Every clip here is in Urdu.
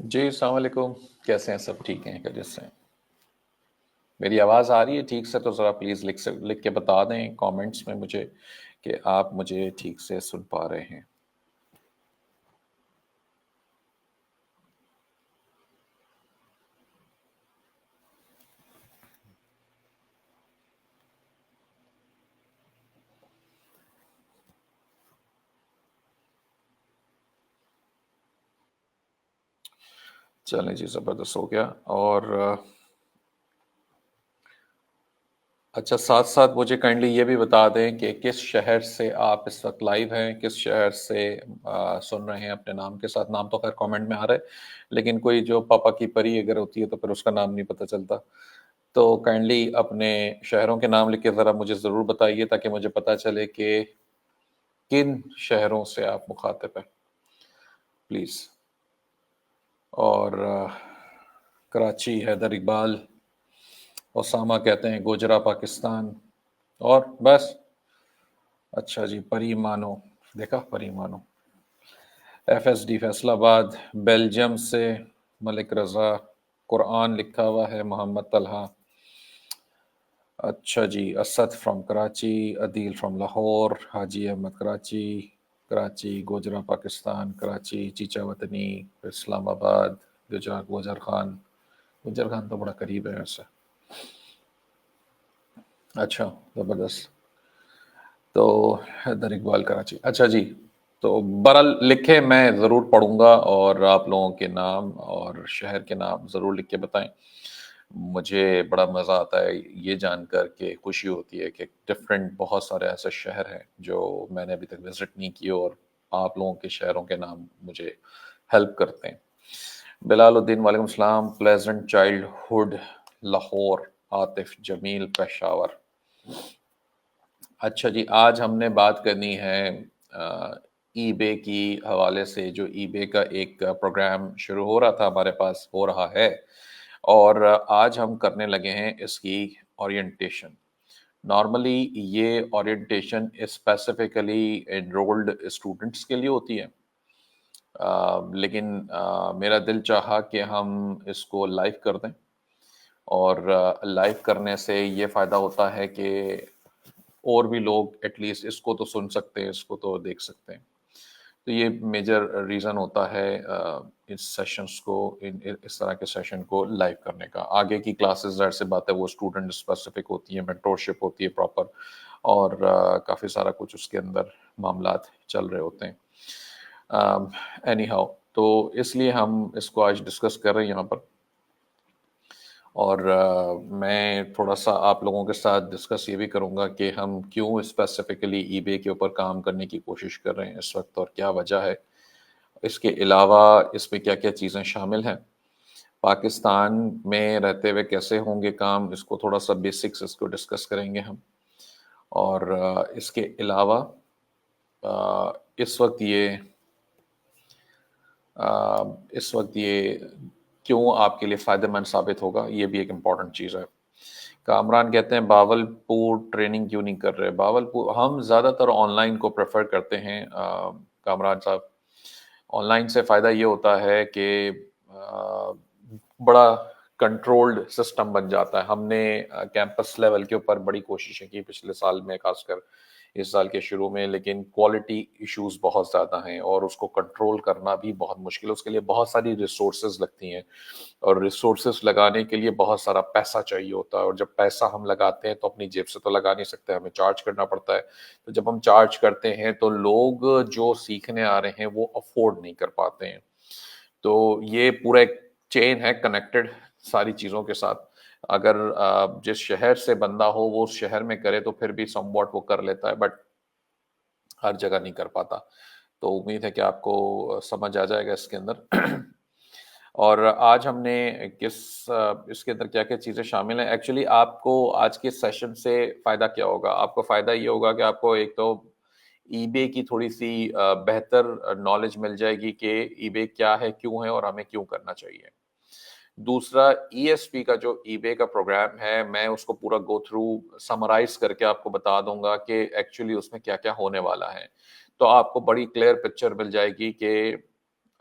جی السلام علیکم. کیسے ہیں؟ سب ٹھیک ہیں؟ خیریت سے ہیں؟ میری آواز آ رہی ہے ٹھیک سے؟ تو ذرا پلیز لکھ کے بتا دیں کامنٹس میں مجھے کہ آپ مجھے ٹھیک سے سن پا رہے ہیں. چلیں جی، زبردست ہو گیا. اور اچھا، ساتھ ساتھ مجھے کائنڈلی یہ بھی بتا دیں کہ کس شہر سے آپ اس وقت لائیو ہیں، کس شہر سے سن رہے ہیں. اپنے نام کے ساتھ، نام تو خیر کامنٹ میں آ رہا ہے، لیکن کوئی جو پاپا کی پری اگر ہوتی ہے تو پھر اس کا نام نہیں پتہ چلتا. تو کائنڈلی اپنے شہروں کے نام لکھ کے ذرا مجھے ضرور بتائیے تاکہ مجھے پتہ چلے کہ کن شہروں سے آپ مخاطب ہیں پلیز. اور کراچی حیدر اقبال، اسامہ کہتے ہیں گوجرا پاکستان. اور بس. اچھا جی، پری مانو، دیکھا پری مانو. ایف ایس ڈی فیصل آباد بیلجیم سے ملک رضا. قرآن لکھا ہوا ہے محمد طلحہ. اچھا جی، اسد فرام کراچی، عدیل فرام لاہور، حاجی احمد کراچی. کراچی گوجرا پاکستان، کراچی چیچا وطنی، اسلام آباد گوجر خان. گوجر خان تو بڑا قریب ہے ایسا. اچھا، زبردست. تو حیدر اقبال کراچی. اچھا جی، تو برحال لکھیں، میں ضرور پڑھوں گا اور آپ لوگوں کے نام اور شہر کے نام ضرور لکھ کے بتائیں. مجھے بڑا مزہ آتا ہے یہ جان کر کے، خوشی ہوتی ہے کہ ڈفرینٹ بہت سارے ایسے شہر ہیں جو میں نے ابھی تک وزٹ نہیں کیے اور آپ لوگوں کے شہروں کے نام مجھے ہیلپ کرتے ہیں. بلال الدین وعلیکم السلام. Pleasant childhood Lahore. Atif Jamil Peshawar. اچھا جی، آج ہم نے بات کرنی ہے ای بے کی حوالے سے. جو ای بے کا ایک پروگرام شروع ہو رہا تھا، ہمارے پاس ہو رہا ہے، اور آج ہم کرنے لگے ہیں اس کی اورینٹیشن. نارملی یہ اورینٹیشن اسپیسیفکلی انرولڈ اسٹوڈنٹس کے لیے ہوتی ہے، لیکن میرا دل چاہا کہ ہم اس کو لائیو کر دیں. اور لائیو کرنے سے یہ فائدہ ہوتا ہے کہ اور بھی لوگ ایٹ لیسٹ اس کو تو سن سکتے ہیں، اس کو تو دیکھ سکتے ہیں. تو یہ میجر ریزن ہوتا ہے اس سیشنز کو، اس طرح کے سیشن کو لائیو کرنے کا. آگے کی کلاسز ظاہر سی بات ہے وہ اسٹوڈنٹ اسپیسیفک ہوتی ہیں، مینٹورشپ ہوتی ہے پراپر، اور کافی سارا کچھ اس کے اندر معاملات چل رہے ہوتے ہیں. اینی ہاؤ، تو اس لیے ہم اس کو آج ڈسکس کر رہے ہیں یہاں پر. اور میں تھوڑا سا آپ لوگوں کے ساتھ ڈسکس یہ بھی کروں گا کہ ہم کیوں اسپیسیفکلی ای بے کے اوپر کام کرنے کی کوشش کر رہے ہیں اس وقت اور کیا وجہ ہے. اس کے علاوہ اس میں کیا کیا چیزیں شامل ہیں، پاکستان میں رہتے ہوئے کیسے ہوں گے کام، اس کو تھوڑا سا بیسکس اس کو ڈسکس کریں گے ہم. اور اس کے علاوہ اس وقت یہ کیوں آپ کے لیے فائدہ مند ثابت ہوگا، یہ بھی ایک امپورٹنٹ چیز ہے. کامران کہتے ہیں باول پور ٹریننگ کیوں نہیں کر رہے. باول پور ہم زیادہ تر آن لائن کو پریفر کرتے ہیں کامران صاحب. آن لائن سے فائدہ یہ ہوتا ہے کہ بڑا کنٹرولڈ سسٹم بن جاتا ہے. ہم نے کیمپس لیول کے اوپر بڑی کوششیں کی پچھلے سال میں، خاص کر اس سال کے شروع میں، لیکن کوالٹی ایشوز بہت زیادہ ہیں اور اس کو کنٹرول کرنا بھی بہت مشکل ہے. اس کے لیے بہت ساری ریسورسز لگتی ہیں، اور ریسورسز لگانے کے لیے بہت سارا پیسہ چاہیے ہوتا ہے. اور جب پیسہ ہم لگاتے ہیں تو اپنی جیب سے تو لگا نہیں سکتے، ہمیں چارج کرنا پڑتا ہے. تو جب ہم چارج کرتے ہیں تو لوگ جو سیکھنے آ رہے ہیں وہ افورڈ نہیں کر پاتے ہیں. تو یہ پورا ایک چین ہے کنیکٹڈ ساری چیزوں کے ساتھ. اگر جس شہر سے بندہ ہو وہ اس شہر میں کرے تو پھر بھی سم واٹ وہ کر لیتا ہے، بٹ ہر جگہ نہیں کر پاتا. تو امید ہے کہ آپ کو سمجھ آ جائے گا اس کے اندر. اور آج ہم نے اس کے اندر کیا کیا چیزیں شامل ہیں. ایکچولی آپ کو آج کے سیشن سے فائدہ کیا ہوگا؟ آپ کو فائدہ یہ ہوگا کہ آپ کو ایک تو ای بے کی تھوڑی سی بہتر نالج مل جائے گی کہ ای بے کیا ہے، کیوں ہے، اور ہمیں کیوں کرنا چاہیے. دوسرا، ای ایس پی کا جو ای بے کا پروگرام ہے، میں اس کو پورا گو تھرو سمرائز کر کے آپ کو بتا دوں گا کہ ایکچولی اس میں کیا کیا ہونے والا ہے. تو آپ کو بڑی کلیئر پکچر مل جائے گی کہ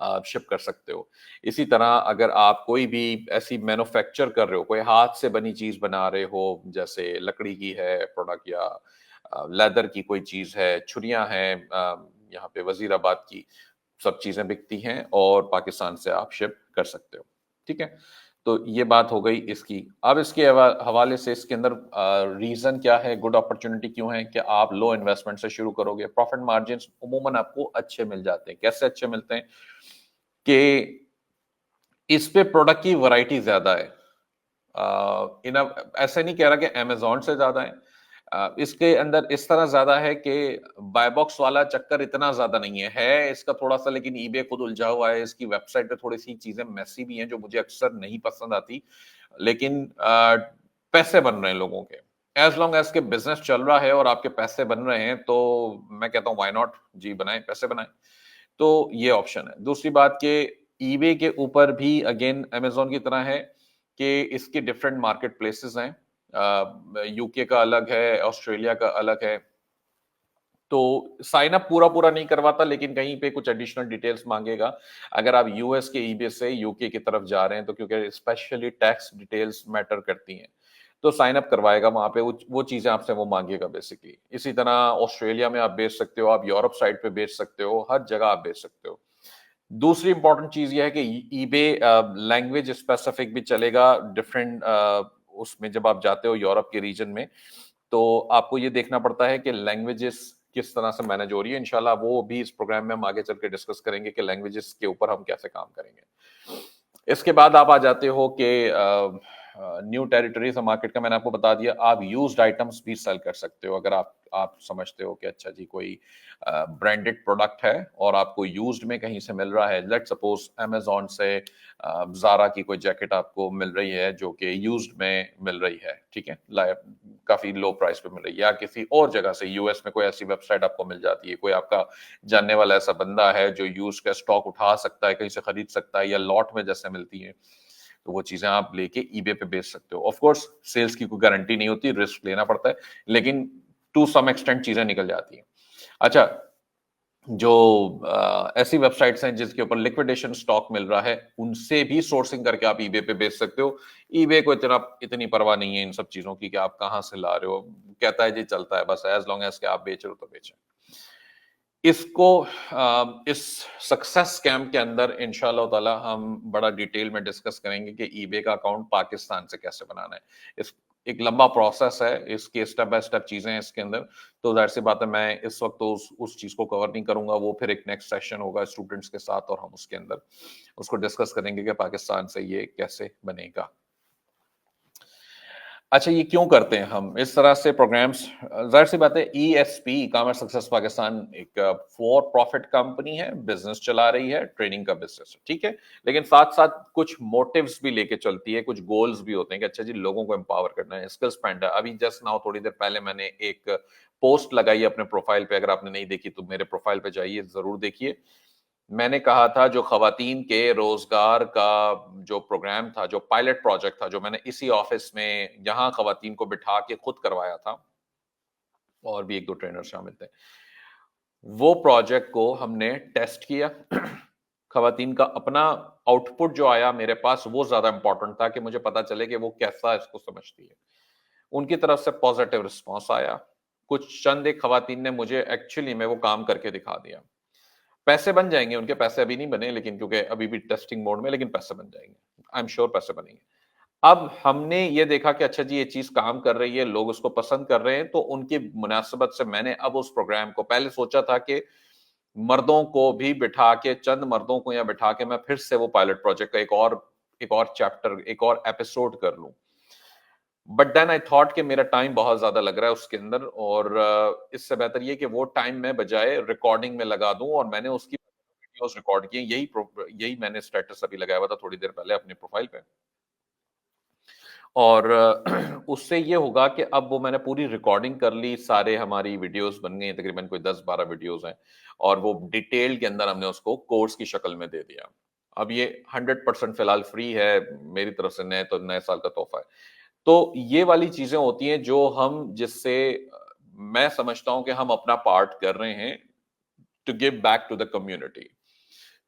آپ شپ کر سکتے ہو. اسی طرح اگر آپ کوئی بھی ایسی مینوفیکچر کر رہے ہو, کوئی ہاتھ سے بنی چیز بنا رہے ہو, جیسے لکڑی کی ہے پروڈکٹ یا لیدر کی کوئی چیز ہے, چھریاں ہیں, یہاں پہ وزیر آباد کی سب چیزیں بکتی ہیں اور پاکستان سے آپ شپ کر سکتے ہو. ٹھیک ہے, تو یہ بات ہو گئی اس کی. اب اس کے حوالے سے اس کے اندر ریزن کیا ہے, گڈ اپرچونٹی کیوں ہے کہ آپ لو انویسٹمنٹ سے شروع کرو گے. پروفٹ مارجنس عموماً آپ کو اچھے مل جاتے ہیں. کیسے اچھے ملتے ہیں کہ اس پہ پروڈکٹ کی ورائٹی زیادہ ہے. ایسا نہیں کہہ رہا کہ امیزون سے زیادہ ہے, اس کے اندر اس طرح زیادہ ہے کہ بائی باکس والا چکر اتنا زیادہ نہیں ہے اس کا تھوڑا سا, لیکن ای بے خود الجھا ہوا ہے. اس کی ویب سائٹ پہ تھوڑی سی چیزیں میسی بھی ہیں جو مجھے اکثر نہیں پسند آتی, لیکن پیسے بن رہے ہیں لوگوں کے. ایز لانگ ایز کے بزنس چل رہا ہے اور آپ کے پیسے بن رہے ہیں تو میں کہتا ہوں وائی ناٹ, جی بنائیں, پیسے بنائیں. تو یہ آپشن ہے. دوسری بات کہ ای بے کے اوپر بھی اگین امیزون کی طرح ہے کہ اس کے ڈفرینٹ مارکیٹ پلیسز ہیں. یو کے کا الگ ہے, آسٹریلیا کا الگ ہے. تو سائن اپ پورا نہیں کرواتا, لیکن کہیں پہ کچھ ایڈیشنل ڈیٹیلز مانگے گا. اگر آپ یو ایس کے ای بے سے یو کے کی طرف جا رہے ہیں تو کیونکہ اسپیشلی ٹیکس ڈیٹیلز میٹر کرتی ہیں, تو سائن اپ کروائے گا وہاں پہ, وہ چیزیں آپ سے وہ مانگے گا بیسکلی. اسی طرح آسٹریلیا میں آپ بیچ سکتے ہو, آپ یورپ سائڈ پہ بیچ سکتے ہو, ہر جگہ آپ بیچ سکتے ہو. دوسری امپورٹنٹ چیز یہ ہے کہ ای بے لینگویج اسپیسیفک بھی چلے گا ڈفرینٹ. اس میں جب آپ جاتے ہو یورپ کے ریجن میں تو آپ کو یہ دیکھنا پڑتا ہے کہ لینگویجز کس طرح سے مینج ہو رہی ہے. انشاءاللہ وہ بھی اس پروگرام میں ہم آگے چل کے ڈسکس کریں گے کہ لینگویجز کے اوپر ہم کیسے کام کریں گے. اس کے بعد آپ آ جاتے ہو کہ نیو ٹیریٹریز مارکیٹ کا میں نے آپ کو بتا دیا. آپ یوزڈ آئٹمس بھی سیل کر سکتے ہو. اگر آپ سمجھتے ہو کہ اچھا جی کوئی برانڈڈ پروڈکٹ ہے اور آپ کو یوزڈ میں کہیں سے مل رہا ہے, لیٹ سپوز امیزون سے زارا کی کوئی جیکٹ آپ کو مل رہی ہے جو کہ یوزڈ میں مل رہی ہے, ٹھیک ہے, کافی لو پرائس پہ مل رہی ہے, یا کسی اور جگہ سے یو ایس میں کوئی ایسی ویب سائٹ آپ کو مل جاتی ہے, کوئی آپ کا جاننے والا ایسا بندہ ہے جو یوز کا اسٹاک اٹھا سکتا ہے, کہیں سے خرید سکتا ہے, یا لاٹ میں جیسے ملتی ہے, تو وہ چیزیں آپ لے کے ای بے پہ بیچ سکتے ہو. آف کورس سیلز کی کوئی گارنٹی نہیں ہوتی, رسک لینا پڑتا ہے, لیکن ٹو سم ایکسٹینٹ چیزیں نکل جاتی ہیں. اچھا, جو ایسی ویب سائٹس ہیں جس کے اوپر لکویڈیشن سٹاک مل رہا ہے, ان سے بھی سورسنگ کر کے آپ ای بے پہ بیچ سکتے ہو. ای بے کو اتنی پرواہ نہیں ہے ان سب چیزوں کی کہ آپ کہاں سے لا رہے ہو, کہتا ہے جی چلتا ہے بس, ایز لانگ ایز کہ آپ بیچ رہے ہو تو بیچیں. اس کو اس سکسیس کیمپ کے اندر انشاءاللہ تعالی ہم بڑا ڈیٹیل میں ڈسکس کریں گے کہ ای بے کا اکاؤنٹ پاکستان سے کیسے بنانا ہے. اس ایک لمبا پروسیس ہے, اس کی اسٹیپ بائی اسٹیپ چیزیں ہیں اس کے اندر. تو ظاہر سی بات ہے میں اس وقت تو اس چیز کو کور نہیں کروں گا, وہ پھر ایک نیکسٹ سیشن ہوگا اسٹوڈنٹس کے ساتھ اور ہم اس کے اندر اس کو ڈسکس کریں گے کہ پاکستان سے یہ کیسے بنے گا. اچھا, یہ کیوں کرتے ہیں ہم اس طرح سے پروگرامز؟ ظاہر سی بات ہے E S P commerce success Pakistan ایک فور پروفٹ کمپنی ہے, بزنس چلا رہی ہے, ٹریننگ کا بزنس ہے, ٹھیک ہے, لیکن ساتھ ساتھ کچھ موٹیوز بھی لے کے چلتی ہے, کچھ گولز بھی ہوتے ہیں کہ اچھا جی لوگوں کو امپاور کرنا ہے, اسکل اسپینڈ ہے. ابھی جسٹ ناؤ تھوڑی دیر پہلے میں نے ایک پوسٹ لگائی اپنے پروفائل پہ, اگر آپ نے نہیں دیکھی تو میرے پروفائل پہ جائیے, ضرور دیکھیے. میں نے کہا تھا جو خواتین کے روزگار کا جو پروگرام تھا, جو پائلٹ پروجیکٹ تھا, جو میں نے اسی آفس میں یہاں خواتین کو بٹھا کے خود کروایا تھا, اور بھی ایک دو ٹرینر شامل تھے, وہ پروجیکٹ کو ہم نے ٹیسٹ کیا. خواتین کا اپنا آؤٹ پٹ جو آیا میرے پاس وہ زیادہ امپورٹنٹ تھا کہ مجھے پتا چلے کہ وہ کیسا اس کو سمجھتی ہے. ان کی طرف سے پازیٹیو رسپانس آیا. کچھ چند ایک خواتین نے مجھے ایکچولی میں وہ کام کر کے دکھا دیا. پیسے بن جائیں گے, ان کے پیسے ابھی نہیں بنے لیکن کیونکہ ابھی بھی ٹیسٹنگ موڈ میں, لیکن پیسے بن جائیں گے, آئی ایم شیور پیسے بنیں گے. اب ہم نے یہ دیکھا کہ اچھا جی یہ چیز کام کر رہی ہے, لوگ اس کو پسند کر رہے ہیں, تو ان کی مناسبت سے میں نے اب اس پروگرام کو, پہلے سوچا تھا کہ مردوں کو بھی بٹھا کے, چند مردوں کو یا بٹھا کے میں پھر سے وہ پائلٹ پروجیکٹ کا ایک اور چیپٹر, ایک اور ایپیسوڈ کر لوں. بٹ دین آئی تھاٹ کہ میرا ٹائم بہت زیادہ لگ رہا ہے اس کے اندر, اور اس سے بہتر یہ کہ وہ ٹائم میں بجائے ریکارڈنگ میں لگا دوں, اور میں نے اس کی ویڈیوز ریکارڈ کی. یہی میں نے اسٹیٹس ابھی لگایا ہوا تھا تھوڑی دیر پہلے اپنے پروفائل پہ, اور اس سے یہ ہوگا کہ اب وہ میں نے پوری ریکارڈنگ کر لی, سارے ہماری ویڈیوز بن گئی, تقریباً کوئی 10-12 ویڈیوز ہیں, اور وہ ڈیٹیل کے اندر ہم نے اس کو کورس کی شکل میں دے دیا. اب یہ 100% فی الحال فری ہے میری طرف سے, نئے سال کا تحفہ ہے. تو یہ والی چیزیں ہوتی ہیں جو ہم, جس سے میں سمجھتا ہوں کہ ہم اپنا پارٹ کر رہے ہیں to give back to the community.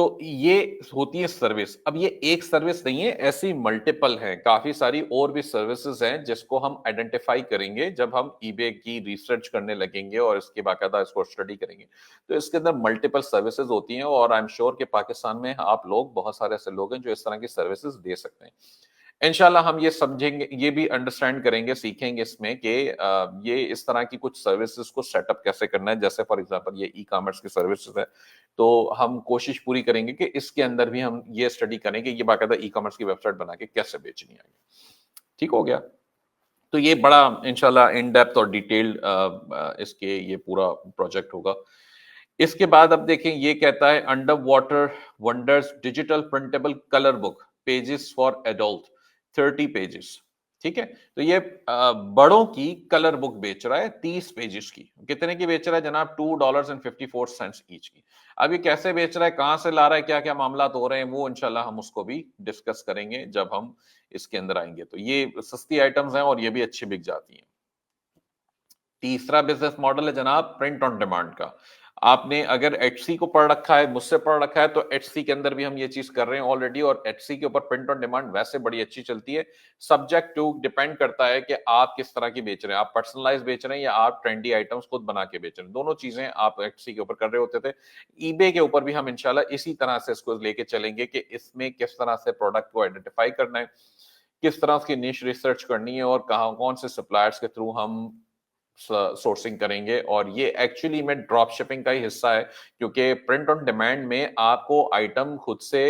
تو یہ ہوتی ہے سروس. اب یہ ایک سروس نہیں ہے, ایسی ملٹیپل ہیں, کافی ساری اور بھی سروسز ہیں جس کو ہم آئیڈینٹیفائی کریں گے جب ہم ای بے کی ریسرچ کرنے لگیں گے اور اس کی باقاعدہ اس کو اسٹڈی کریں گے. تو اس کے اندر ملٹیپل سروسز ہوتی ہیں, اور آئی ایم شیور کہ پاکستان میں آپ لوگ, بہت سارے ایسے لوگ ہیں جو اس طرح کی سروسز دے سکتے ہیں. انشاءاللہ ہم یہ سمجھیں گے, یہ بھی انڈرسٹینڈ کریں گے, سیکھیں گے اس میں کہ یہ اس طرح کی کچھ سروسز کو سیٹ اپ کیسے کرنا ہے. جیسے فار ایگزامپل یہ ای کامرس کی سروسز ہے, تو ہم کوشش پوری کریں گے کہ اس کے اندر بھی ہم یہ اسٹڈی کریں کہ یہ باقاعدہ ای کامرس کی ویب سائٹ بنا کے کیسے بیچنی ہے. ٹھیک ہو گیا. تو یہ بڑا انشاءاللہ ان ڈیپتھ اور ڈیٹیلڈ اس کے یہ پورا پروجیکٹ ہوگا. اس کے بعد اب دیکھیں, یہ کہتا ہے under water wonders digital printable colour book pages for adult 30 pages. ٹھیک ہے, تو یہ بڑوں کی کلر بک بیچ رہا ہے 30 پیجز کی. کتنے کی بیچ رہا ہے جناب؟ $2.54 ایچ کی. اب یہ کیسے بیچ رہا ہے, کہاں سے لا رہا ہے, کیا کیا معاملات ہو رہے ہیں, وہ انشاءاللہ ہم اس کو بھی ڈسکس کریں گے جب ہم اس کے اندر آئیں گے. تو یہ سستی آئٹمز ہیں اور یہ بھی اچھی بک جاتی ہیں. تیسرا بزنس ماڈل ہے جناب پرنٹ آن ڈیمانڈ کا. آپ نے اگر ایچ سی کو پڑھ رکھا ہے, مجھ سے پڑھ رکھا ہے, تو ایچ سی کے اندر بھی ہم یہ چیز کر رہے ہیں آلریڈی, اور ایچ سی کے اوپر پرنٹ آن ڈیمانڈ ویسے بڑی اچھی چلتی ہے. سبجیکٹ ٹو ڈیپینڈ کرتا ہے کہ آپ کس طرح کی بیچ رہے ہیں, آپ پرسنلائز بیچ رہے ہیں یا آپ ٹرینڈی آئٹمس خود بنا کے بیچ رہے ہیں. دونوں چیزیں آپ ایچ سی کے اوپر کر رہے ہوتے تھے. ای بے کے اوپر بھی ہم انشاءاللہ اسی طرح سے اس کو لے کے چلیں گے کہ اس میں کس طرح سے پروڈکٹ کو آئیڈینٹیفائی کرنا ہے, کس طرح اس کی نیش ریسرچ کرنی ہے, اور کہاں کون سے سپلائرز کے تھرو ہم سورسنگ کریں گے. اور یہ ایکچولی میں ڈراپ شپنگ کا ہی حصہ ہے, کیونکہ پرنٹ آن ڈیمانڈ میں آپ کو آئٹم خود سے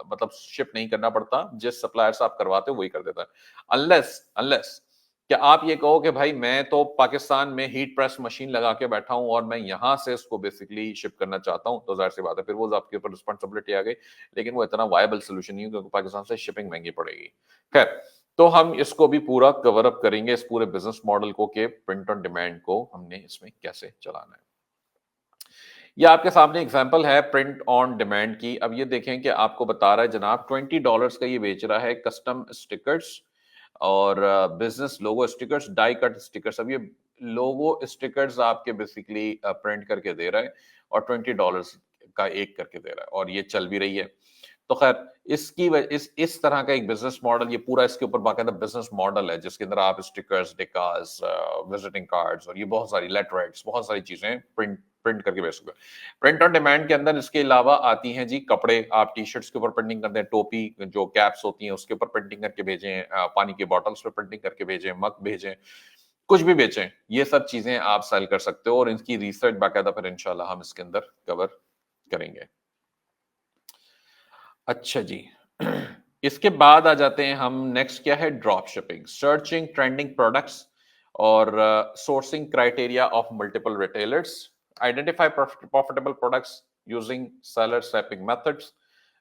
مطلب شپ نہیں کرنا پڑتا, جس سپلائر سے آپ کرواتے وہی کر دیتا ہے. انلیس کہ آپ یہ کہو کہ بھائی میں تو پاکستان میں ہیٹ پریس مشین لگا کے بیٹھا ہوں اور میں یہاں سے اس کو بیسکلی شپ کرنا چاہتا ہوں, تو ظاہر سی بات ہے پھر وہ آپ کے اوپر رسپانسبلٹی آ گئی, لیکن وہ اتنا وائبل سولوشن نہیں ہے کیونکہ پاکستان سے شپنگ مہنگی پڑے گی. خیر, تو ہم اس کو بھی پورا کور اپ کریں گے, اس پورے بزنس ماڈل کو, کہ پرنٹ آن ڈیمانڈ کو ہم نے اس میں کیسے چلانا ہے. یہ آپ کے سامنے ایگزامپل ہے پرنٹ آن ڈیمانڈ کی. اب یہ دیکھیں کہ آپ کو بتا رہا ہے جناب $20 کا یہ بیچ رہا ہے کسٹم اسٹیکرز اور بزنس لوگو اسٹیکرز, ڈائی کٹ اسٹیکرز. اب یہ لوگو اسٹیکرز آپ کے بیسکلی پرنٹ کر کے دے رہا ہے اور $20 کا ایک کر کے دے رہا ہے, اور یہ چل بھی رہی ہے. تو خیر, اس طرح کا ایک بزنس ماڈل, یہ پورا اس کے اوپر باقاعدہ بزنس ماڈل ہے جس کے اندر آپ اسٹیکرز, ڈیکاز, وزٹنگ کارڈز اور یہ بہت ساری لیٹرز, بہت ساری چیزیں پرنٹ کر کے بیچ سکتے ہیں. پرنٹ آن ڈیمانڈ کے اندر اس کے علاوہ آتی ہیں جی کپڑے. آپ ٹی شرٹس کے اوپر پرنٹنگ کرتے ہیں, ٹوپی جو کیپس ہوتی ہیں اس کے اوپر پرنٹنگ کر کے بھیجیں, پانی کی بوٹلز پہ پرنٹنگ کر کے بھیجیں, مگ بھیجیں, کچھ بھی بیچیں. یہ سب چیزیں آپ سیل کر سکتے ہو, اور ان کی ریسرچ باقاعدہ پھر انشاءاللہ ہم اس کے اندر کور کریں گے. اچھا جی, اس کے بعد آ جاتے ہیں ہم, نیکسٹ کیا ہے, dropshipping, searching trending products اور sourcing criteria of multiple retailers, identify profitable products using seller sweeping methods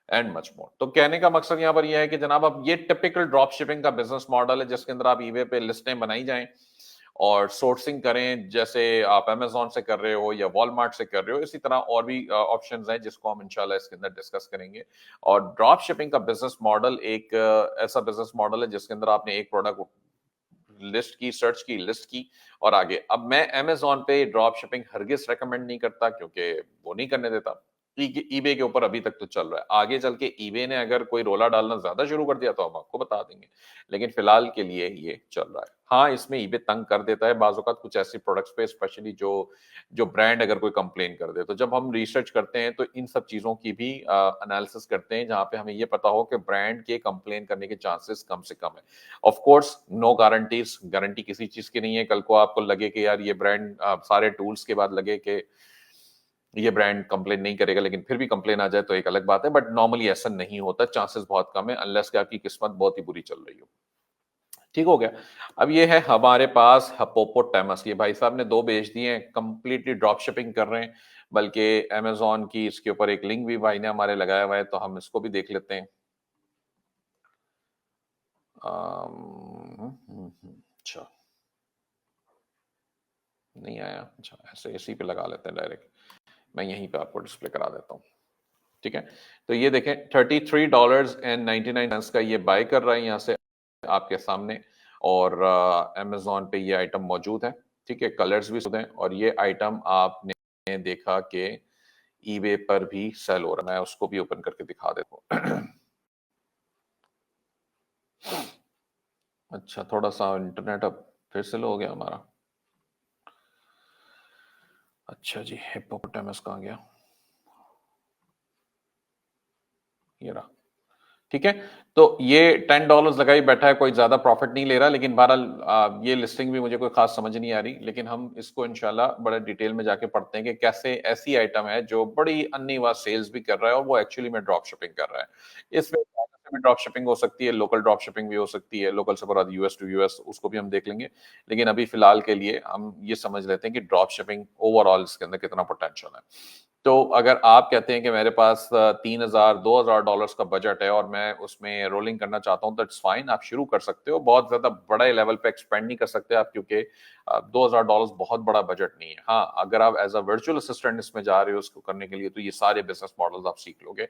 and much more. تو کہنے کا مقصد یہاں پر یہ ہے کہ جناب اب یہ ٹپیکل ڈراپ شپنگ کا بزنس ماڈل ہے جس کے اندر آپ ای بے پہ لسٹیں بنائی جائیں اور سورسنگ کریں, جیسے آپ امیزون سے کر رہے ہو یا والمارٹ سے کر رہے ہو. اسی طرح اور بھی آپشنز ہیں جس کو ہم انشاءاللہ اس کے اندر ڈسکس کریں گے. اور ڈراپ شپنگ کا بزنس ماڈل ایک ایسا بزنس ماڈل ہے جس کے اندر آپ نے ایک پروڈکٹ لسٹ کی, سرچ کی, لسٹ کی اور آگے. اب میں امیزون پہ ڈراپ شپنگ ہرگز ریکمینڈ نہیں کرتا, کیونکہ وہ نہیں کرنے دیتا. ای بے کے اوپر ابھی تک تو چل رہا ہے, آگے چل کے ای بے نے اگر کوئی رولا ڈالنا زیادہ شروع کر دیا تو ہم آپ کو بتا دیں گے, لیکن فی الحال کے لیے یہ چل رہا ہے. ہاں, اس میں ای بے تنگ کر دیتا ہے بعض اوقات کچھ ایسی پروڈکٹس پہ, اسپیشلی جو برانڈ اگر کوئی کمپلین کر دے. تو جب ہم ریسرچ کرتے ہیں تو ان سب چیزوں کی بھی انالیسس کرتے ہیں جہاں پہ ہمیں یہ پتا ہو کہ برانڈ کے کمپلین کرنے کے چانسز کم سے کم ہے. Of course no guarantees, guarantee کسی چیز کی نہیں ہے. کل کو آپ کو لگے کہ یار یہ برانڈ سارے ٹولز کے بعد لگے کہ یہ برانڈ کمپلین نہیں کرے گا, لیکن پھر بھی کمپلین آ جائے تو ایک الگ بات ہے, بٹ نارملی ایسا نہیں ہوتا, چانسز بہت کم ہے, انلیس کہ آپ کی قسمت بہت ہی بری چل رہی ہو. ٹھیک ہو گیا. اب یہ ہے ہمارے پاس ہپوپوٹیمس, یہ بھائی صاحب نے 2 بیچ دیے ہیں, کمپلیٹلی ڈراپ شپنگ کر رہے ہیں, بلکہ امیزون کی اس کے اوپر ایک لنک بھی بھائی نے ہمارے لگایا ہوا ہے, تو ہم اس کو بھی دیکھ لیتے ہیں. اچھا نہیں آیا, اچھا ایسے اسی پہ لگا لیتے ہیں ڈائریکٹ, میں یہیں پہ آپ کو ڈسپلے کرا دیتا ہوں. ٹھیک ہے, تو یہ دیکھیں $33.99 کا یہ بائی کر رہا ہے یہاں سے آپ کے سامنے, اور امیزون پہ یہ آئٹم موجود ہے. ٹھیک ہے, کلرز بھی ہیں, اور یہ آئٹم آپ نے دیکھا کہ ای بے پر بھی سیل ہو رہا ہے. میں اس کو بھی اوپن کر کے دکھا دیتا ہوں. اچھا تھوڑا سا انٹرنیٹ اب پھر سے لو ہو گیا ہمارا. اچھا جی ہپوپوٹیمس کہاں گیا؟ یہ رہا. ٹھیک ہے تو یہ $10 لگائی بیٹھا ہے, کوئی زیادہ پروفٹ نہیں لے رہا, لیکن بہرحال یہ لسٹنگ بھی مجھے کوئی خاص سمجھ نہیں آ رہی, لیکن ہم اس کو انشاءاللہ بڑے ڈیٹیل میں جا کے پڑھتے ہیں کہ کیسے ایسی آئٹم ہے جو بڑی انیوا سیلز بھی کر رہا ہے اور وہ ایکچولی میں ڈراپ شپنگ کر رہا ہے. اس میں بھی ڈراپ شپنگ ہو سکتی ہے, لوکل ڈراپ شپنگ بھی ہو سکتی ہے, لوکل سے مراد US ٹو US, اس کو بھی ہم دیکھ لیں گے. لیکن ابھی فی الحال کے لیے ہم یہ سمجھ لیتے ہیں کہ ڈراپ شپنگ اوور آل اس کے اندر کتنا پوٹینشیل ہے. تو اگر آپ کہتے ہیں کہ میرے پاس $3,000-2,000 کا بجٹ ہے اور میں اس میں رولنگ کرنا چاہتا ہوں, دیٹس فائن, آپ شروع کر سکتے ہو. بہت زیادہ بڑے لیول پہ ایکسپینڈ نہیں کر سکتے آپ, کیونکہ $2,000 بہت بڑا بجٹ نہیں ہے. ہاں اگر آپ ایز اے ورچوئل اسسٹنٹ اس میں جا رہے ہو اس کو کرنے کے لیے, تو یہ سارے بزنس ماڈلز آپ سیکھ لو گے.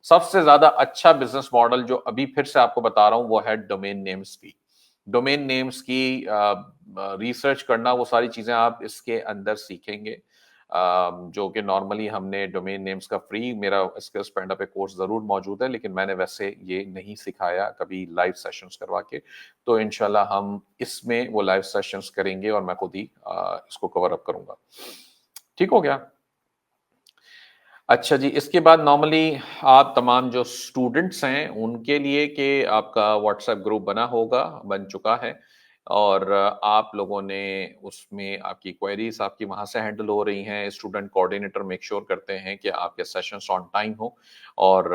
سب سے زیادہ اچھا بزنس ماڈل جو ابھی پھر سے آپ کو بتا رہا ہوں وہ ہے ڈومین نیمز کی. ڈومین نیمز کی ریسرچ کرنا, وہ ساری چیزیں آپ اس کے اندر سیکھیں گے, جو کہ نارملی ہم نے ڈومین نیمز کا فری میرا اس کے اسپینڈ اپ ایک کورس ضرور موجود ہے, لیکن میں نے ویسے یہ نہیں سکھایا کبھی لائیو سیشنز کروا کے. تو انشاءاللہ ہم اس میں وہ لائیو سیشنز کریں گے اور میں خود ہی اس کو کور اپ کروں گا. ٹھیک ہو گیا. اچھا جی, اس کے بعد نارملی آپ تمام جو اسٹوڈنٹس ہیں ان کے لیے کہ آپ کا واٹس ایپ گروپ بنا ہوگا, بن چکا ہے, اور آپ لوگوں نے اس میں آپ کی کوئریز آپ کی وہاں سے ہینڈل ہو رہی ہیں. اسٹوڈنٹ کوآرڈینیٹر میک شور کرتے ہیں کہ آپ کے سیشنز آن ٹائم ہو اور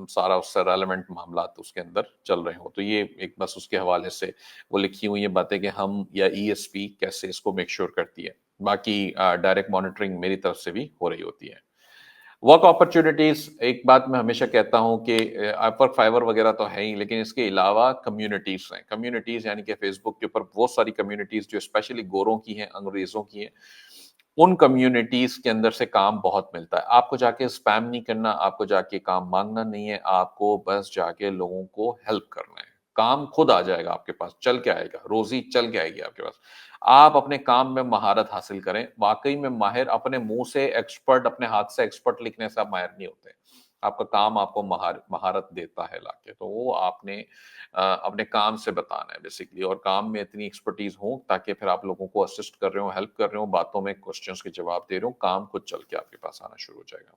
سارا اس سے ریلیونٹ معاملات اس کے اندر چل رہے ہوں. تو یہ ایک بس اس کے حوالے سے وہ لکھی ہوئی ہیں باتیں کہ ہم یا ESP کیسے اس کو میک شور کرتی ہے. باقی ڈائریکٹ مانیٹرنگ میری طرف سے بھی ہو رہی ہوتی ہے. ورک اپرچونیٹیز, ایک بات میں ہمیشہ کہتا ہوں کہ اپر فائبر وغیرہ تو ہے ہی, لیکن اس کے علاوہ کمیونٹیز ہیں. کمیونٹیز یعنی کہ فیس بک کے اوپر وہ ساری کمیونٹیز جو اسپیشلی گوروں کی ہیں, انگریزوں کی ہیں, ان کمیونٹیز کے اندر سے کام بہت ملتا ہے. آپ کو جا کے اسپیم نہیں کرنا, آپ کو جا کے کام مانگنا نہیں ہے, آپ کو بس جا کے لوگوں کو ہیلپ کرنا ہے. کام خود آ جائے گا آپ کے پاس, چل کے آئے گا, روزی چل کے آئے گی آپ کے پاس. آپ اپنے کام میں مہارت حاصل کریں. واقعی میں ماہر اپنے منہ سے ایکسپرٹ, اپنے ہاتھ سے ایکسپرٹ لکھنے سے آپ ماہر نہیں ہوتے. آپ کا کام آپ کو مہارت دیتا ہے لا کے, تو وہ آپ نے اپنے کام سے بتانا ہے بیسکلی, اور کام میں اتنی ایکسپرٹیز ہوں تاکہ پھر آپ لوگوں کو اسسٹ کر رہے ہوں, ہیلپ کر رہے ہوں, باتوں میں کوسچنس کے جواب دے رہے ہوں, کام خود چل کے آپ کے پاس آنا شروع ہو جائے گا.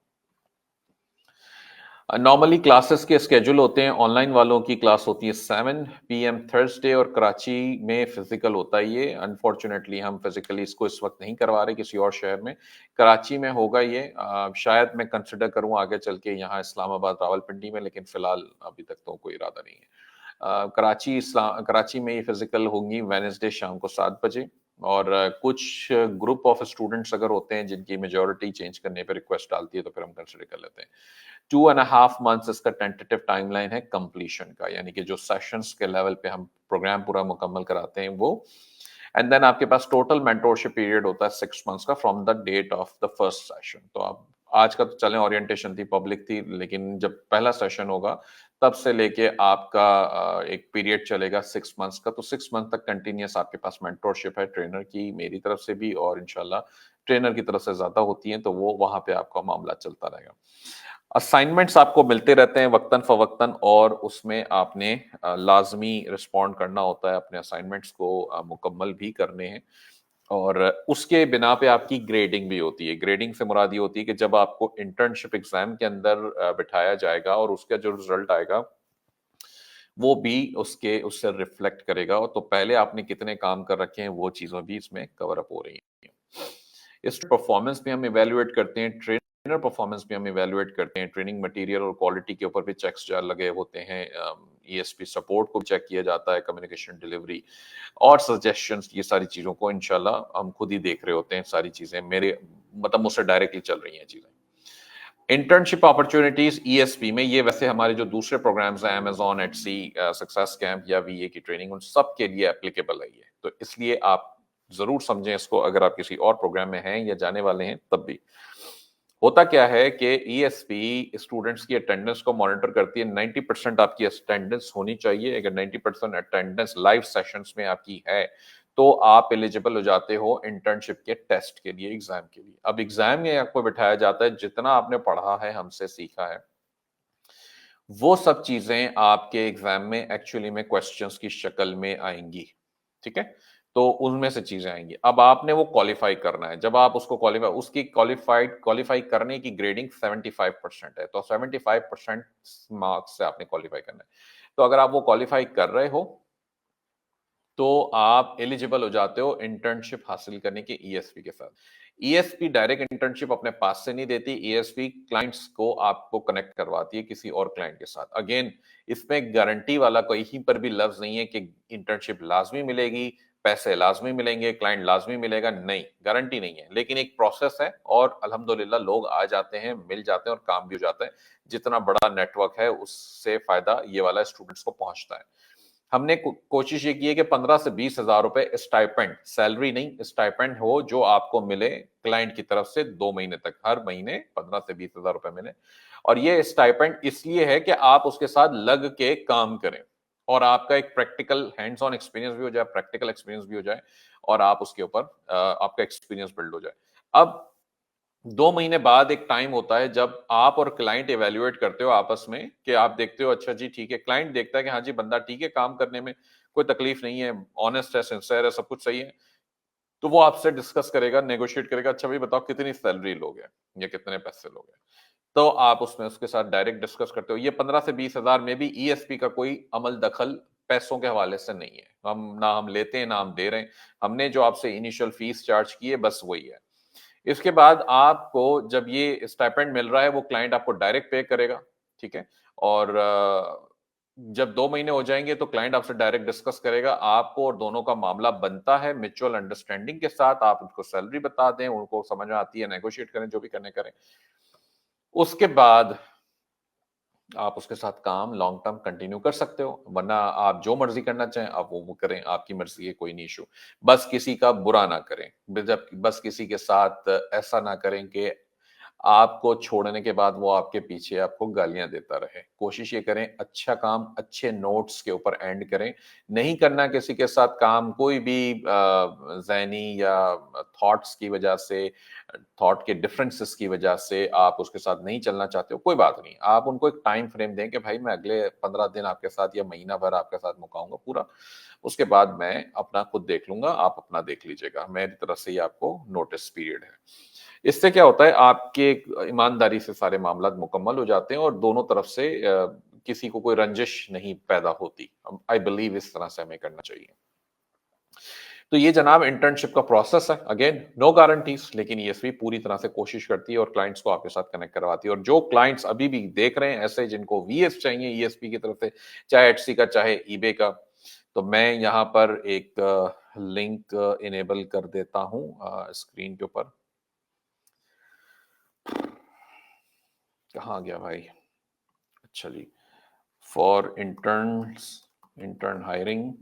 نارملی کلاسز کے اسکیجول ہوتے ہیں. آن لائن والوں کی کلاس ہوتی ہے 7 PM تھرسڈے, اور کراچی میں فزیکل ہوتا ہے یہ. انفارچونیٹلی ہم فزیکلی اس کو اس وقت نہیں کروا رہے کسی اور شہر میں, کراچی میں ہوگا یہ. شاید میں کنسیڈر کروں آگے چل کے یہاں اسلام آباد راولپنڈی میں, لیکن فی الحال ابھی تک تو کوئی ارادہ نہیں ہے. کراچی میں یہ فزیکل ہوں گی وینسڈے شام کو 7 بجے, اور کچھ گروپ آف اسٹوڈنٹس اگر ہوتے ہیں جن کی میجورٹی چینج کرنے پہ ریکویسٹ ڈالتی ہے تو پھر ہم کنسیڈر کر لیتے ہیں. 2.5 months اس کا ٹینٹیٹیو ٹائم لائن ہے کمپلیشن کا, یعنی کہ جو سیشنز کے لیول پہ ہم پروگرام پورا مکمل کراتے ہیں وہ. اینڈ دین آپ کے پاس ٹوٹل مینٹورشپ پیریڈ ہوتا ہے 6 months کا from the date of the first session. تو آپ آج کا تو چلیں اورینٹیشن تھی, پبلک تھی, لیکن جب پہلا سیشن ہوگا تب سے لے کے آپ کا ایک پیریڈ چلے گا 6 months کا. تو 6 months تک کنٹینیوس آپ کے پاس مینٹورشپ ہے, ٹرینر کی, میری طرف سے بھی, اور انشاءاللہ ٹرینر کی طرف سے زیادہ ہوتی ہیں, تو وہ وہاں پہ آپ کا معاملہ چلتا رہے گا. اسائنمنٹس آپ کو ملتے رہتے ہیں وقتاً فوقتاً, اور اس میں آپ نے لازمی رسپونڈ کرنا ہوتا ہے, اپنے اسائنمنٹس کو مکمل بھی کرنے ہیں, اور اس کے بنا پہ آپ کی گریڈنگ بھی ہوتی ہے. گریڈنگ سے مراد یہ ہوتی ہے کہ جب آپ کو انٹرنشپ ایگزام کے اندر بٹھایا جائے گا اور اس کا جو رزلٹ آئے گا وہ بھی اس سے ریفلیکٹ کرے گا, اور تو پہلے آپ نے کتنے کام کر رکھے ہیں وہ چیزیں بھی اس میں کور اپ ہو رہی ہیں. اس پرفارمنس بھی ہم ایویلویٹ کرتے ہیں, ٹرینر پرفارمنس بھی ہم ایویلویٹ کرتے ہیں, ٹریننگ مٹیریل اور کوالٹی کے اوپر بھی چیکس جار لگے ہوتے ہیں, ESP سپورٹ کو چیک کیا جاتا ہے, کمیونیکیشن ڈیلیوری اور سجیشنز, یہ ساری چیزوں کو انشاءاللہ ہم خود ہی دیکھ رہے ہوتے ہیں. ساری چیزیں میرے مطلب مجھ سے ڈائریکٹلی چل رہی ہیں چیزیں. انٹرنشپ اپرچونیٹیز ESP میں, یہ ویسے ہمارے جو دوسرے پروگرامز ہیں Amazon, Etsy, سکسیس کیمپ یا VA کی ٹریننگ, ان سب کے لیے اپلیکیبل ہے یہ. تو اس لیے آپ ضرور سمجھیں اس کو, اگر آپ کسی اور پروگرام میں ہیں یا جانے والے ہیں تب بھی. ہوتا کیا ہے کہ ESP اسٹوڈنٹس کی اٹینڈنس کو مانیٹر کرتی ہے. 90% آپ کی اٹینڈنس ہونی چاہیے. اگر 90% اٹینڈنس لائیو سیشنز میں آپ کی ہے تو آپ ایلیجبل ہو جاتے ہو انٹرنشپ کے ٹیسٹ کے لیے، ایگزام کے لیے. اب ایگزام میں آپ کو بٹھایا جاتا ہے، جتنا آپ نے پڑھا ہے، ہم سے سیکھا ہے، وہ سب چیزیں آپ کے ایگزام میں ایکچولی میں کوسچنز کی شکل میں آئیں گی. ٹھیک ہے، تو ان میں سے چیزیں آئیں گی. اب آپ نے وہ کوالیفائی کرنا ہے. جب آپ اس کو کوالیفائی، اس کی کوالیفائی کرنے کی گریڈنگ 75% ہے، تو 75% مارکس سے آپ نے کوالیفائی کرنا ہے. تو اگر آپ وہ کوالیفائی کر رہے ہو تو آپ ایلیجبل ہو جاتے ہو انٹرنشپ حاصل کرنے کی ای ایس پی کے ساتھ. E S P direct internship اپنے پاس سے نہیں دیتی. ای ایس پی کلائنٹس کو آپ کو کنیکٹ کرواتی ہے کسی اور کلائنٹ کے ساتھ. اگین اس میں گارنٹی والا کہیں پر بھی لفظ نہیں ہے کہ انٹرنشپ لازمی ملے گی، پیسے لازمی ملیں گے، کلائنٹ لازمی ملے گا. نہیں، گارنٹی نہیں ہے، لیکن ایک پروسیس ہے اور الحمدللہ لوگ آ جاتے ہیں، مل جاتے ہیں اور کام بھی ہو جاتا ہے. جتنا بڑا نیٹ ورک ہے اس سے فائدہ یہ والا اسٹوڈنٹس کو پہنچتا ہے. ہم نے کوشش یہ کی ہے کہ 15 سے 20 ہزار روپے اسٹائپنڈ، سیلری نہیں، اسٹائپنڈ ہو جو آپ کو ملے کلائنٹ کی طرف سے 2 مہینے تک، ہر مہینے 15 سے 20 ہزار روپے ملے. اور یہ اسٹائپنڈ اس لیے ہے کہ آپ اس کے ساتھ لگ کے کام کریں اور آپ کا ایک پریکٹیکل ہینڈز آن ایکسپیرینس بھی ہو جائے، پریکٹیکل ایکسپیرینس بھی ہو جائے اور آپ اس کے اوپر آپ کا ایکسپیرینس بلڈ ہو جائے. اب 2 مہینے بعد ایک ٹائم ہوتا ہے جب آپ اور کلائنٹ ایویلویٹ کرتے ہو آپس میں، کہ آپ دیکھتے ہو اچھا جی ٹھیک ہے، کلائنٹ دیکھتا ہے کہ ہاں جی بندہ ٹھیک ہے، کام کرنے میں کوئی تکلیف نہیں ہے، آنےسٹ ہے، سنسیئر ہے، سب کچھ صحیح ہے. تو وہ آپ سے ڈسکس کرے گا، نیگوشیٹ کرے گا، اچھا بھائی بتاؤ کتنی سیلری لوگے یا کتنے پیسے لوگے. تو آپ اس میں اس کے ساتھ ڈائریکٹ ڈسکس کرتے ہو. یہ 15 سے 20 ہزار میں بھی ای ایس پی کا کوئی عمل دخل پیسوں کے حوالے سے نہیں ہے. نہ ہم لیتے ہیں نہ ہم دے رہے ہیں. ہم نے جو آپ سے انیشل فیس چارج کی ہے بس وہی ہے. اس کے بعد آپ کو جب یہ اسٹائپنڈ مل رہا ہے وہ کلائنٹ آپ کو ڈائریکٹ پے کرے گا. ٹھیک ہے، اور جب 2 مہینے ہو جائیں گے تو کلائنٹ آپ سے ڈائریکٹ ڈسکس کرے گا. آپ کو اور دونوں کا معاملہ بنتا ہے میوچل انڈرسٹینڈنگ کے ساتھ. آپ ان کو سیلری بتا دیں، ان کو سمجھ میں آتی ہے، نیگوشیٹ کریں، جو بھی کرنے کریں. اس کے بعد آپ اس کے ساتھ کام لانگ ٹرم کنٹینیو کر سکتے ہو، ورنہ آپ جو مرضی کرنا چاہیں آپ وہ کریں، آپ کی مرضی ہے، کوئی نہیں ایشو. بس کسی کا برا نہ کریں، بس کسی کے ساتھ ایسا نہ کریں کہ آپ کو چھوڑنے کے بعد وہ آپ کے پیچھے آپ کو گالیاں دیتا رہے. کوشش یہ کریں اچھا کام اچھے نوٹس کے اوپر اینڈ کریں. نہیں کرنا کسی کے ساتھ کام کوئی بھی ذہنی یا تھاٹس کی وجہ سے، تھاٹ کے ڈفرینسز کی وجہ سے آپ اس کے ساتھ نہیں چلنا چاہتے ہو، کوئی بات نہیں. آپ ان کو ایک ٹائم فریم دیں کہ بھائی میں اگلے 15 دن آپ کے ساتھ یا مہینہ بھر آپ کے ساتھ مکاؤں گا پورا، اس کے بعد میں اپنا خود دیکھ لوں گا، آپ اپنا دیکھ لیجیے گا. میری طرف سے یہ آپ کو نوٹس پیریڈ ہے. اس سے کیا ہوتا ہے، آپ کے ایمانداری سے سارے معاملات مکمل ہو جاتے ہیں اور دونوں طرف سے کسی کو کوئی رنجش نہیں پیدا ہوتی. آئی بلیو اس طرح سے ہمیں کرنا چاہیے. تو یہ جناب انٹرنشپ کا پروسیس ہے. اگین نو گارنٹیز، لیکن ای ایس پی پوری طرح سے کوشش کرتی ہے اور کلائنٹس کو آپ کے ساتھ کنیکٹ کرواتی ہے. اور جو کلائنٹس ابھی بھی دیکھ رہے ہیں ایسے جن کو وی ایس چاہیے ای ایس پی کی طرف سے، چاہے ایچ سی کا چاہے ای بے کا، تو میں یہاں پر ایک لنک انیبل کر دیتا ہوں اسکرین کے اوپر. کہاں گیا بھائی؟ اچھا جی، فار انٹرن ہائرنگ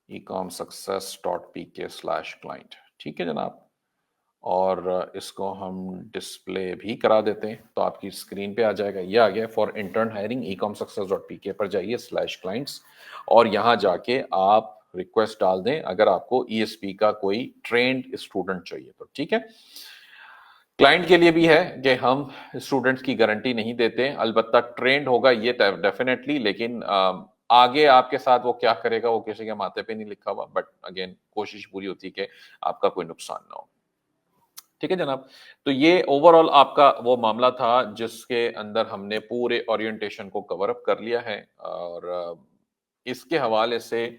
ecomsuccess.pk/client. ٹھیک ہے جناب، اور اس کو ہم ڈسپلے بھی کرا دیتے ہیں تو آپ کی اسکرین پہ آ جائے گا. یہ آ گیا فار انٹرن ہائرنگ ecomsuccess.pk پر جائیے /clients اور یہاں جا کے آپ ریکویسٹ ڈال دیں اگر آپ کو ای ایس پی کا کوئی ٹرینڈ اسٹوڈنٹ چاہیے تو. ٹھیک ہے، کلائنٹ کے لیے بھی ہے کہ ہم اسٹوڈنٹس کی گارنٹی نہیں دیتے، البتہ ٹرینڈ ہوگا یہ ڈیفینیٹلی، لیکن آگے آپ کے ساتھ وہ کیا کرے گا وہ کسی کے ماتھے پہ نہیں لکھا ہوا. بٹ اگین کوشش پوری ہوتی ہے کہ آپ کا کوئی نقصان نہ ہو. ٹھیک ہے جناب، تو یہ اوور آل آپ کا وہ معاملہ تھا جس کے اندر ہم نے پورے اورینٹیشن کو کور اپ کر لیا ہے. اور اس کے حوالے سے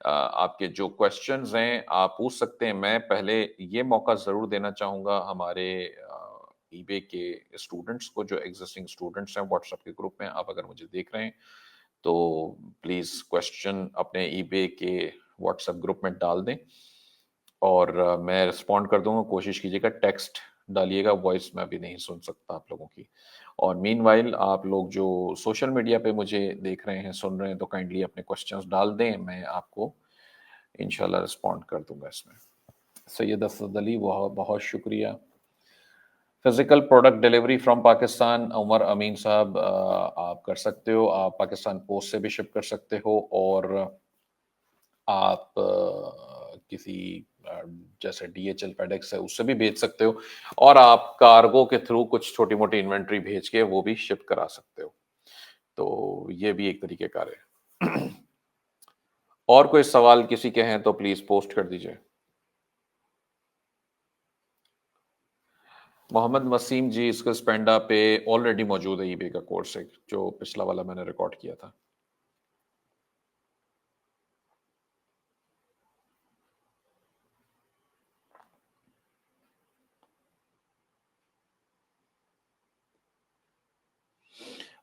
آپ کے جو کوشچنز ہیں آپ پوچھ سکتے ہیں. میں پہلے یہ موقع ضرور دینا چاہوں گا ہمارے ای بے کے اسٹوڈنٹس کو، جو ایگزسٹنگ اسٹوڈنٹس ہیں واٹس ایپ کے گروپ میں. آپ اگر مجھے دیکھ رہے ہیں تو پلیز کوشچن اپنے ای بے کے واٹس ایپ گروپ میں ڈال دیں اور میں رسپونڈ کر دوں گا. کوشش کیجیے گا ٹیکسٹ ڈالیے گا، وائس میں بھی نہیں سن سکتا آپ لوگوں کی. اور مین وائل آپ لوگ جو سوشل میڈیا پہ مجھے دیکھ رہے ہیں سن رہے ہیں تو کائنڈلی اپنے کوشچنز ڈال دیں، میں آپ کو انشاءاللہ رسپونڈ کر دوں گا اس میں. سید اسد علی بہت بہت شکریہ. Physical product delivery from Pakistan, Umar Amin صاحب آپ کر سکتے ہو. آپ پاکستان پوسٹ سے بھی شپ کر سکتے ہو اور آپ کسی جیسے DHL FedEx ہے اس سے بھی بھیج سکتے ہو، اور آپ کارگو کے تھرو کچھ چھوٹی موٹی انوینٹری بھیج کے وہ بھی شپ کرا سکتے ہو، تو یہ بھی ایک طریقہ کار ہے۔ اور کوئی سوال کسی کے ہیں تو پلیز پوسٹ کر دیجئے۔ محمد وسیم جی، اسکلز پینڈا پہ آلریڈی موجود ہے ای بے کا کورس ایک، جو پچھلا والا میں نے ریکارڈ کیا تھا۔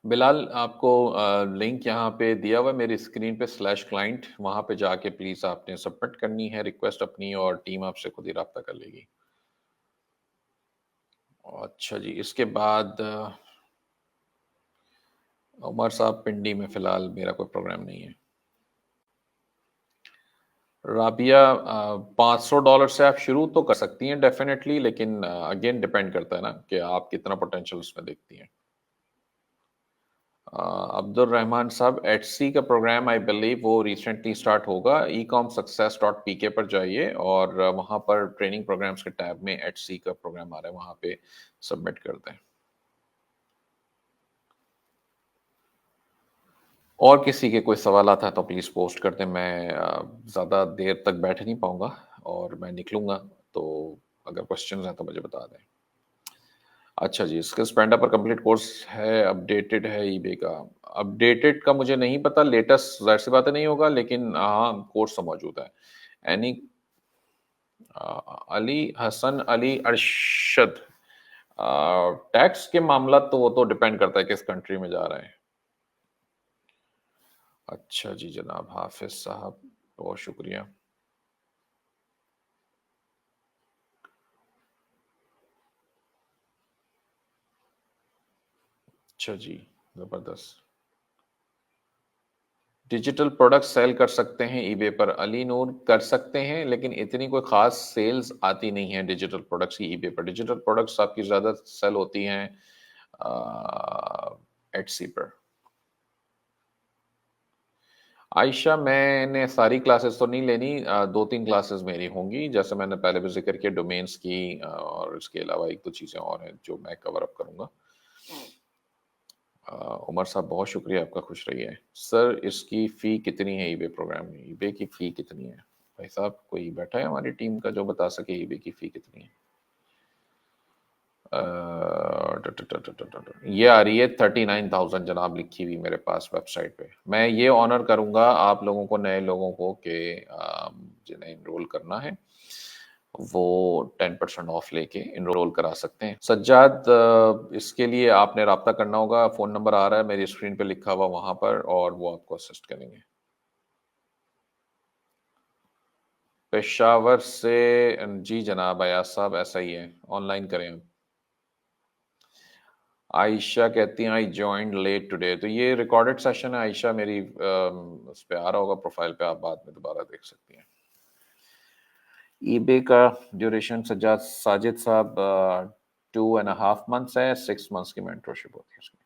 بلال، آپ کو لنک یہاں پہ دیا ہوا ہے میری اسکرین پہ /client، وہاں پہ جا کے پلیز آپ نے سبمٹ کرنی ہے ریکویسٹ اپنی، اور ٹیم آپ سے خود ہی رابطہ کر لے گی۔ اچھا جی، اس کے بعد عمر صاحب، پنڈی میں فی الحال میرا کوئی پروگرام نہیں ہے۔ رابعہ، $500 سے آپ شروع تو کر سکتی ہیں ڈیفینیٹلی، لیکن اگین ڈیپینڈ کرتا ہے نا کہ آپ کتنا پوٹینشیل اس میں دیکھتی ہیں۔ عبد الرحمان صاحب، ایچ سی کا پروگرام آئی بلیو وہ ریسنٹلی سٹارٹ ہوگا، ecomsuccess.pk پر جائیے اور وہاں پر ٹریننگ پروگرامز کے ٹیب میں ایچ سی کا پروگرام آ رہا ہے، وہاں پہ سبمٹ کر دیں۔ اور کسی کے کوئی سوالات ہیں تو پلیز پوسٹ کر دیں، میں زیادہ دیر تک بیٹھ نہیں پاؤں گا اور میں نکلوں گا، تو اگر کوشچنز ہیں تو مجھے بتا دیں۔ اچھا جی، اسکلز پینڈا پر کمپلیٹ کورس ہے، اپڈیٹڈ ہے ای بے کا؟ اپڈیٹڈ کا مجھے نہیں پتا، لیٹسٹ ظاہر سی بات نہیں ہوگا، لیکن ہاں کورس تو موجود ہے۔ اینی علی حسن علی ارشد، ٹیکس کے معاملات تو وہ تو ڈیپینڈ کرتا ہے کس کنٹری میں جا رہے ہیں۔ اچھا جی جناب، حافظ صاحب بہت شکریہ۔ اچھا جی، زبردست۔ ڈیجیٹل پروڈکٹ سیل کر سکتے ہیں ای بے پر؟ علی نور، کر سکتے ہیں لیکن اتنی کوئی خاص سیلز آتی نہیں ہیں ڈیجیٹل پروڈکٹس کی ای بے پر۔ ڈیجیٹل پروڈکٹس آپ کی زیادہ سیل ہوتی ہیں ایٹ سی پر۔ عائشہ، میں نے ساری کلاسز تو نہیں لینی، 2-3 کلاسز میری ہوں گی، جیسے میں نے پہلے بھی ذکر کیا، ڈومینس کی، اور اس کے علاوہ 1-2 چیزیں اور ہیں جو میں کور اپ کروں گا۔ عمر صاحب بہت شکریہ آپ کا، خوش رہیے۔ سر، اس کی فی کتنی ہے ای بے پروگرام میں؟ ای بے کی فی کتنی ہے بھائی صاحب؟ کوئی بیٹھا ہے ہماری ٹیم کا جو بتا سکے ای بے کی فی کتنی ہے؟ یہ آ رہی ہے 39,000 جناب، لکھی ہوئی میرے پاس ویب سائٹ پہ۔ میں یہ آنر کروں گا آپ لوگوں کو، نئے لوگوں کو، کہ جنہیں انرول کرنا ہے وہ 10% آف لے کے انرول کرا سکتے ہیں۔ سجاد، اس کے لیے آپ نے رابطہ کرنا ہوگا، فون نمبر آ رہا ہے میری اسکرین پہ لکھا ہوا وہاں پر، اور وہ آپ کو اسسٹ کریں گے۔ پشاور سے جی جناب ایاز صاحب، ایسا ہی ہے، آن لائن کریں آپ۔ عائشہ کہتی ہیں آئی جوائنڈ لیٹ ٹوڈے، تو یہ ریکارڈڈ سیشن ہے عائشہ، میری اس پہ آ رہا ہوگا پروفائل پہ، آپ بعد میں دوبارہ دیکھ سکتی ہیں۔ ای بے کا ڈیوریشن ساجد صاحب 2.5 months ہے، 6 months کی مینٹورشپ ہوتی ہے اس کی۔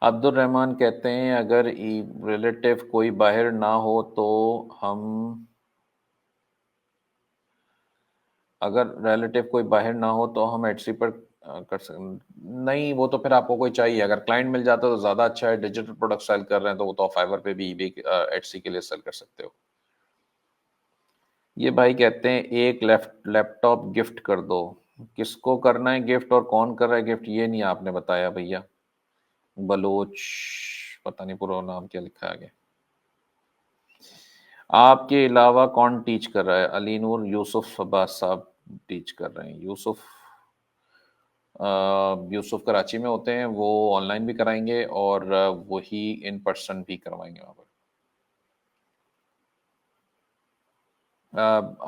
عبد الرحمان کہتے ہیں اگر ریلیٹیو کوئی باہر نہ ہو تو ہم ایچ سی پر کر سکتے نہیں؟ وہ تو پھر آپ کو کوئی چاہیے، اگر کلائنٹ مل جاتا ہے تو زیادہ اچھا ہے۔ ڈیجیٹل پروڈکٹ سیل کر رہے ہیں تو وہ تو فائبر پہ بھی ایچ سی کے لیے سیل کر سکتے ہو۔ یہ بھائی کہتے ہیں ایک لیپ ٹاپ گفٹ کر دو، کس کو کرنا ہے گفٹ اور کون کر رہا ہے گفٹ یہ نہیں آپ نے بتایا بھیا۔ بلوچ، پتہ نہیں پورا نام کیا لکھا ہے آگے۔ آپ کے علاوہ کون ٹیچ کر رہا ہے؟ علی نور، یوسف عباس صاحب ٹیچ کر رہے ہیں۔ یوسف کراچی میں ہوتے ہیں، وہ آن لائن بھی کرائیں گے اور وہی ان پرسن بھی کروائیں گے وہاں پر۔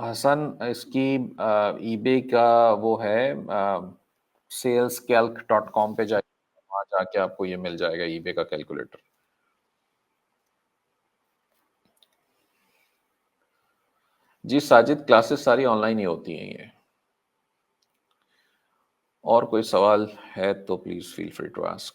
حسن، اس کی ای بے کا وہ ہے salescalc.com پہ جائے، وہاں جا کے آپ کو یہ مل جائے گا ای بے کا کیلکولیٹر۔ جی ساجد، کلاسز ساری آن لائن ہی ہوتی ہیں یہ۔ اور کوئی سوال ہے تو please feel free to ask.